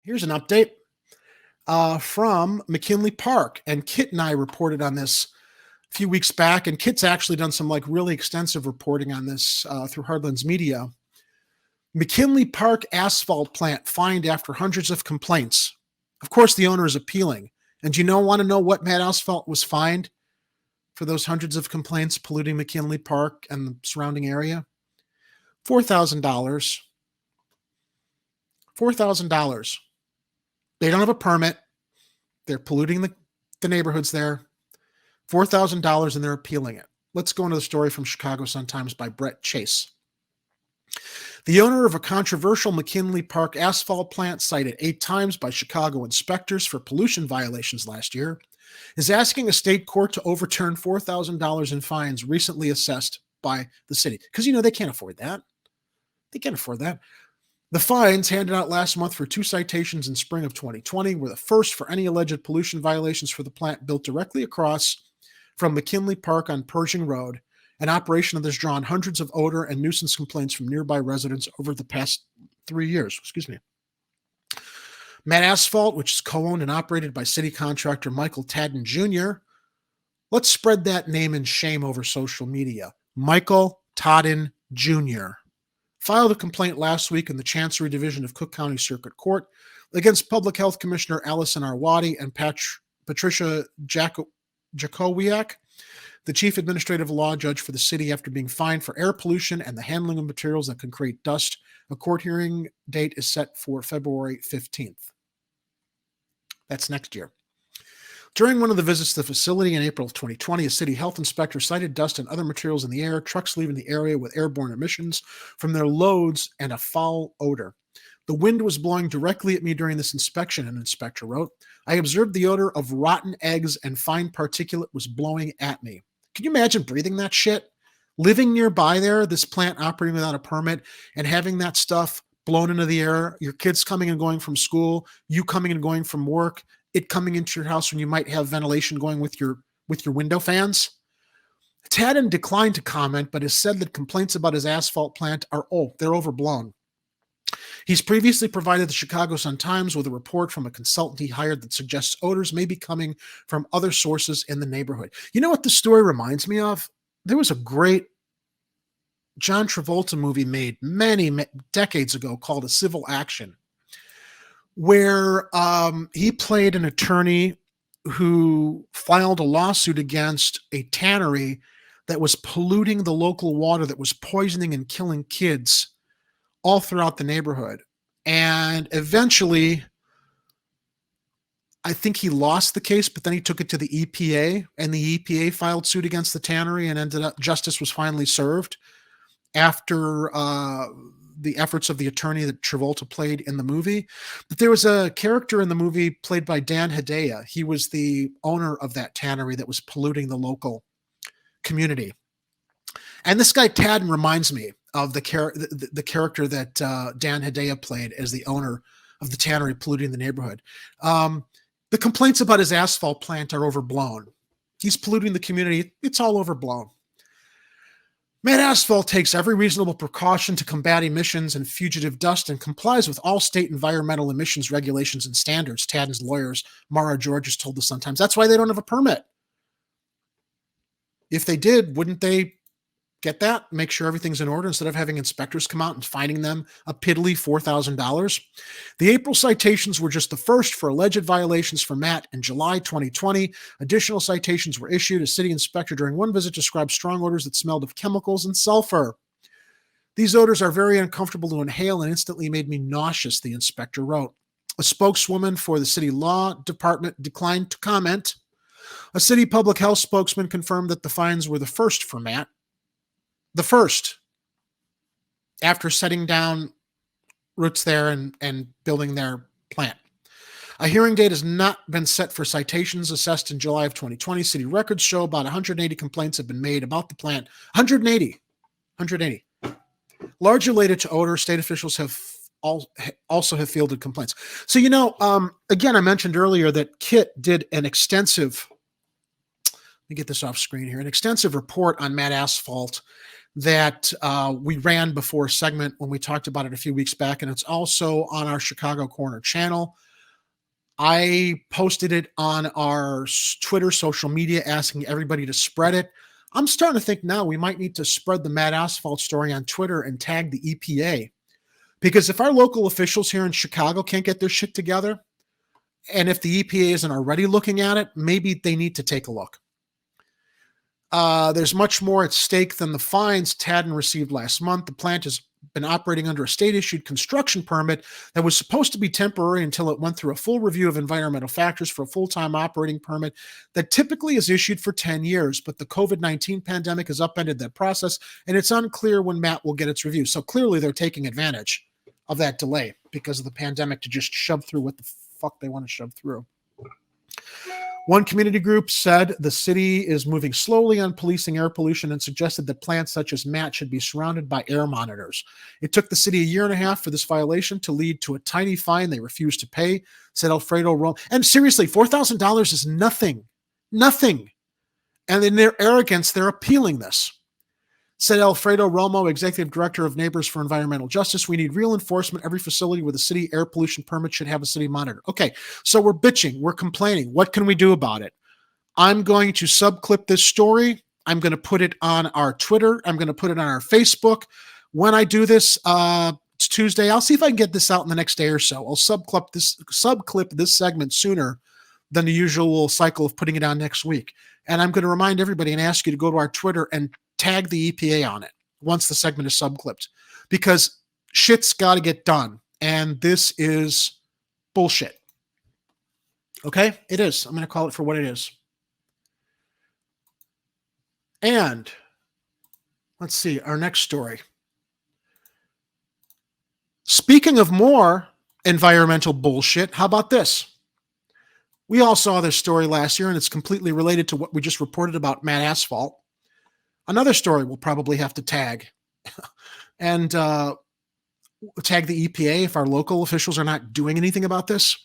Here's an update from McKinley Park. And Kit and I reported on this a few weeks back. And Kit's actually done some really extensive reporting on this through Hardlands Media. McKinley Park asphalt plant fined after hundreds of complaints. Of course, the owner is appealing. And do you want to know what Matt Asphalt was fined for those hundreds of complaints polluting McKinley Park and the surrounding area? $4,000. $4,000. They don't have a permit. They're polluting the neighborhoods there. $4,000 and they're appealing it. Let's go into the story from Chicago Sun-Times by Brett Chase. The owner of a controversial McKinley Park asphalt plant, cited 8 times by Chicago inspectors for pollution violations last year, is asking a state court to overturn $4,000 in fines recently assessed by the city. Because, they can't afford that. They can't afford that. The fines, handed out last month for 2 citations in spring of 2020, were the first for any alleged pollution violations for the plant built directly across from McKinley Park on Pershing Road, an operation that has drawn hundreds of odor and nuisance complaints from nearby residents over the past 3 years. Matt Asphalt, which is co-owned and operated by city contractor Michael Tadden Jr. Let's spread that name in shame over social media. Michael Tadden Jr. filed a complaint last week in the Chancery Division of Cook County Circuit Court against Public Health Commissioner Allison Arwady and Patricia Jakowiak, the chief administrative law judge for the city, after being fined for air pollution and the handling of materials that can create dust. A court hearing date is set for February 15th. That's next year. During one of the visits to the facility in April of 2020, a city health inspector cited dust and other materials in the air, trucks leaving the area with airborne emissions from their loads, and a foul odor. The wind was blowing directly at me during this inspection, an inspector wrote. I observed the odor of rotten eggs and fine particulate was blowing at me. Can you imagine breathing that shit? Living nearby there, this plant operating without a permit, and having that stuff blown into the air, your kids coming and going from school, you coming and going from work, it coming into your house when you might have ventilation going with your window fans. Tadden declined to comment, but has said that complaints about his asphalt plant they're overblown. He's previously provided the Chicago Sun-Times with a report from a consultant he hired that suggests odors may be coming from other sources in the neighborhood. You know what the story reminds me of? There was a great John Travolta movie made many decades ago called A Civil Action, where he played an attorney who filed a lawsuit against a tannery that was polluting the local water, that was poisoning and killing kids all throughout the neighborhood. And eventually, I think he lost the case, but then he took it to the EPA, and the EPA filed suit against the tannery, and justice was finally served after the efforts of the attorney that Travolta played in the movie. But there was a character in the movie played by Dan Hedaya. He was the owner of that tannery that was polluting the local community. And this guy Tadden reminds me of the character that Dan Hedaya played as the owner of the tannery polluting the neighborhood. The complaints about his asphalt plant are overblown. He's polluting the community. It's all overblown. Matt Asphalt takes every reasonable precaution to combat emissions and fugitive dust and complies with all state environmental emissions regulations and standards, Tadden's lawyers, Mara Georges, told the Sun-Times. That's why they don't have a permit. If they did, wouldn't they get that? Make sure everything's in order instead of having inspectors come out and fining them a piddly $4,000. The April citations were just the first for alleged violations for Matt. In July 2020, additional citations were issued. A city inspector during one visit described strong odors that smelled of chemicals and sulfur. These odors are very uncomfortable to inhale and instantly made me nauseous, the inspector wrote. A spokeswoman for the city law department declined to comment. A city public health spokesman confirmed that the fines were the first for Matt. The first, after setting down roots there and building their plant. A hearing date has not been set for citations assessed in July of 2020. City records show about 180 complaints have been made about the plant. 180. Largely related to odor, state officials have also have fielded complaints. So, again, I mentioned earlier that Kit did an extensive, let me get this off screen here, an extensive report on Matt Asphalt that we ran before a segment when we talked about it a few weeks back, and it's also on our Chicago Corner channel. I posted it on our Twitter social media asking everybody to spread it. I'm starting to think now we might need to spread the Mad Asphalt story on Twitter and tag the EPA. Because if our local officials here in Chicago can't get their shit together, and if the EPA isn't already looking at it, maybe they need to take a look. There's much more at stake than the fines Tadden received last month. The plant has been operating under a state-issued construction permit that was supposed to be temporary until it went through a full review of environmental factors for a full-time operating permit that typically is issued for 10 years. But the COVID-19 pandemic has upended that process, and it's unclear when MAT will get its review. So clearly they're taking advantage of that delay because of the pandemic to just shove through what the fuck they want to shove through. One community group said the city is moving slowly on policing air pollution and suggested that plants such as MAT should be surrounded by air monitors. It took the city a year and a half for this violation to lead to a tiny fine they refused to pay, said Alfredo Romo. And seriously, $4,000 is nothing. Nothing. And in their arrogance, they're appealing this. Said Alfredo Romo, executive director of Neighbors for Environmental Justice, we need real enforcement. Every facility with a city air pollution permit should have a city monitor. Okay, so we're bitching, we're complaining. What can we do about it? I'm going to subclip this story. I'm going to put it on our Twitter. I'm going to put it on our Facebook. When I do this, it's Tuesday. I'll see if I can get this out in the next day or so. I'll subclip this segment sooner than the usual cycle of putting it on next week. And I'm going to remind everybody and ask you to go to our Twitter and tag the EPA on it once the segment is subclipped, because shit's got to get done. And this is bullshit. Okay? It is. I'm going to call it for what it is. And let's see, our next story. Speaking of more environmental bullshit, how about this? We all saw this story last year, and it's completely related to what we just reported about Mad Asphalt. Another story we'll probably have to tag and tag the EPA if our local officials are not doing anything about this.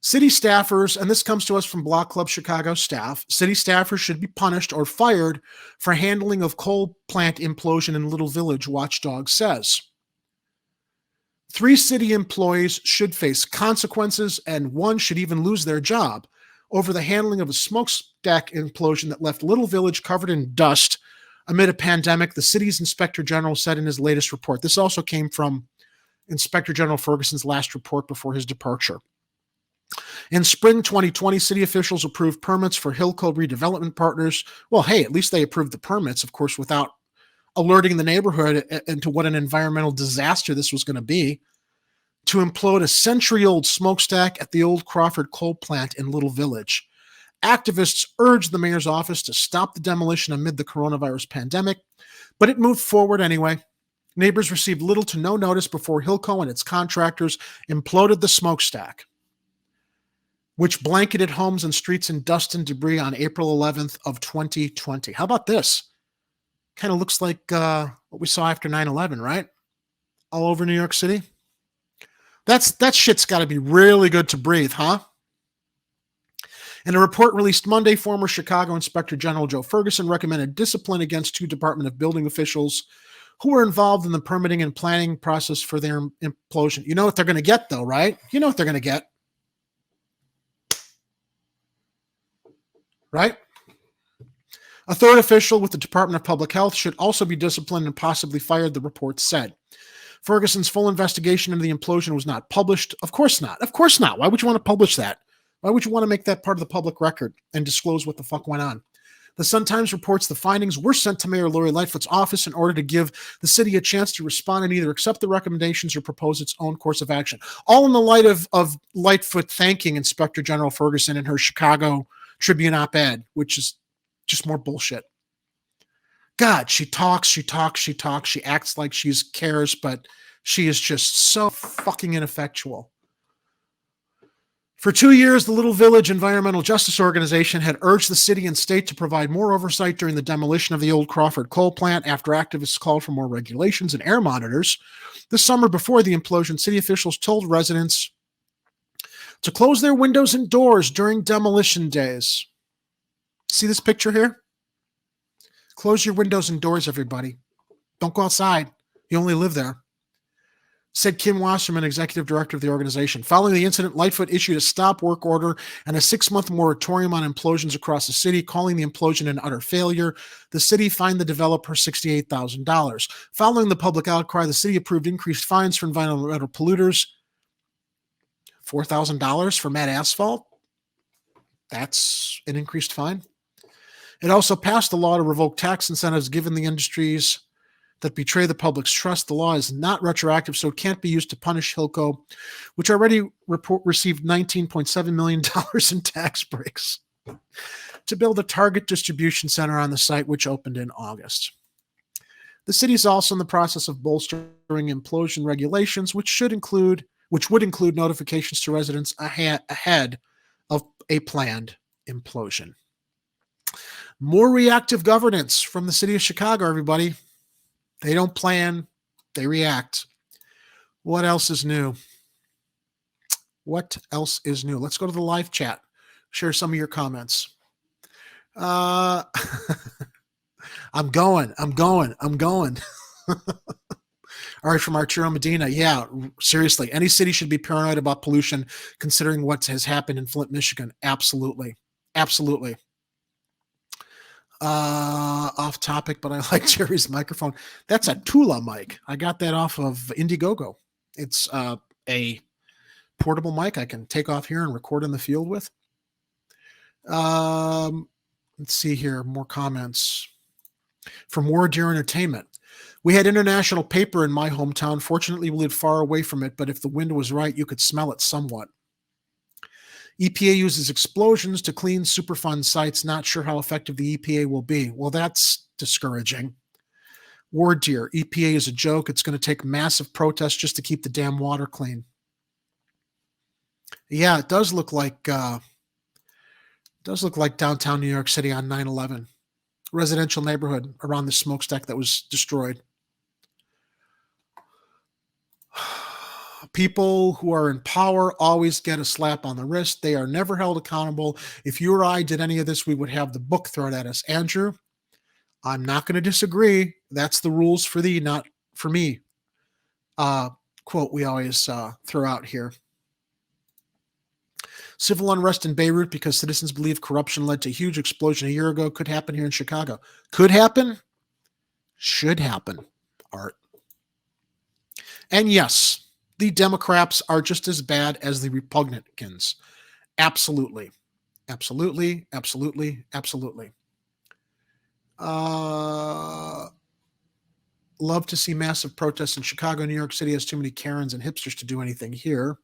City staffers, and this comes to us from Block Club Chicago staff, city staffers should be punished or fired for handling of coal plant implosion in Little Village, Watchdog says. 3 city employees should face consequences, and 1 should even lose their job over the handling of a smokestack implosion that left Little Village covered in dust amid a pandemic, the city's Inspector General said in his latest report. This also came from Inspector General Ferguson's last report before his departure. In spring 2020, city officials approved permits for Hillco Redevelopment Partners. Well, hey, at least they approved the permits, of course, without alerting the neighborhood into what an environmental disaster this was going to be, to implode a century-old smokestack at the old Crawford coal plant in Little Village. Activists urged the mayor's office to stop the demolition amid the coronavirus pandemic, but it moved forward anyway. Neighbors received little to no notice before Hillco and its contractors imploded the smokestack, which blanketed homes and streets in dust and debris on April 11th of 2020. How about this? Kind of looks like what we saw after 9/11, right? All over New York City. That shit's got to be really good to breathe, huh? In a report released Monday, former Chicago Inspector General Joe Ferguson recommended discipline against 2 Department of Building officials who were involved in the permitting and planning process for their implosion. You know what they're going to get, though, right? You know what they're going to get. Right? A 3rd official with the Department of Public Health should also be disciplined and possibly fired, the report said. Ferguson's full investigation into the implosion was not published. Of course not. Of course not. Why would you want to publish that? Why would you want to make that part of the public record and disclose what the fuck went on? The Sun-Times reports the findings were sent to Mayor Lori Lightfoot's office in order to give the city a chance to respond and either accept the recommendations or propose its own course of action. All in the light of Lightfoot thanking Inspector General Ferguson in her Chicago Tribune op-ed, which is just more bullshit. God, she talks, she acts like she cares, but she is just so fucking ineffectual. For 2 years, the Little Village Environmental Justice Organization had urged the city and state to provide more oversight during the demolition of the old Crawford coal plant after activists called for more regulations and air monitors. This summer before the implosion, city officials told residents to close their windows and doors during demolition days. See this picture here? Close your windows and doors, everybody. Don't go outside. You only live there. Said Kim Wasserman, executive director of the organization. Following the incident, Lightfoot issued a stop work order and a 6-month moratorium on implosions across the city, calling the implosion an utter failure. The city fined the developer $68,000. Following the public outcry, the city approved increased fines for environmental polluters. $4,000 for Mad Asphalt. That's an increased fine. It also passed a law to revoke tax incentives given the industries that betray the public's trust. The law is not retroactive, so it can't be used to punish Hilco, which already received $19.7 million in tax breaks to build a Target distribution center on the site, which opened in August. The city is also in the process of bolstering implosion regulations, which would include notifications to residents ahead of a planned implosion. More reactive governance from the city of Chicago, everybody. They don't plan, they react. What else is new? What else is new? Let's go to the live chat. Share some of your comments. I'm going. All right, from Arturo Medina. Yeah, seriously. Any city should be paranoid about pollution considering what has happened in Flint, Michigan. Absolutely. Absolutely. Off topic, but I like Jerry's microphone. That's a Tula mic. I got that off of Indiegogo. It's a portable mic I can take off here and record in the field with. Let's see here. More comments from War Deer Entertainment. We had international paper in my hometown. Fortunately, we lived far away from it, but if the wind was right, you could smell it somewhat. EPA uses explosions to clean Superfund sites. Not sure how effective the EPA will be. Well, that's discouraging. War Deer, EPA is a joke. It's going to take massive protests just to keep the damn water clean. Yeah, it does look like downtown New York City on 9/11. Residential neighborhood around the smokestack that was destroyed. People who are in power always get a slap on the wrist. They are never held accountable. If you or I did any of this, we would have the book thrown at us. Andrew, I'm not going to disagree. That's the rules for thee, not for me. Quote we always throw out here. Civil unrest in Beirut because citizens believe corruption led to a huge explosion a year ago. Could happen here in Chicago. Could happen. Should happen. Art. And yes, the Democrats are just as bad as the Republicans. Absolutely. Absolutely. Absolutely. Absolutely. Love to see massive protests in Chicago. New York City has too many Karens and hipsters to do anything here.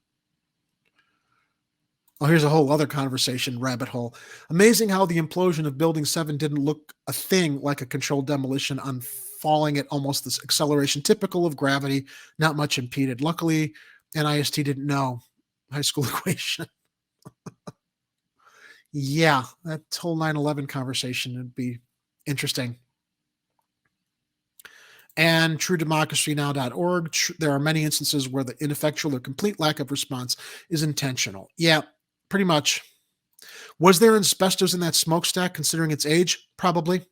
Oh, here's a whole other conversation, rabbit hole. Amazing how the implosion of Building 7 didn't look a thing like a controlled demolition on falling at almost this acceleration, typical of gravity, not much impeded. Luckily, NIST didn't know high school equation. Yeah, that whole 9/11 conversation would be interesting. And truedemocracynow.org, there are many instances where the ineffectual or complete lack of response is intentional. Yeah, pretty much. Was there asbestos in that smokestack considering its age? Probably.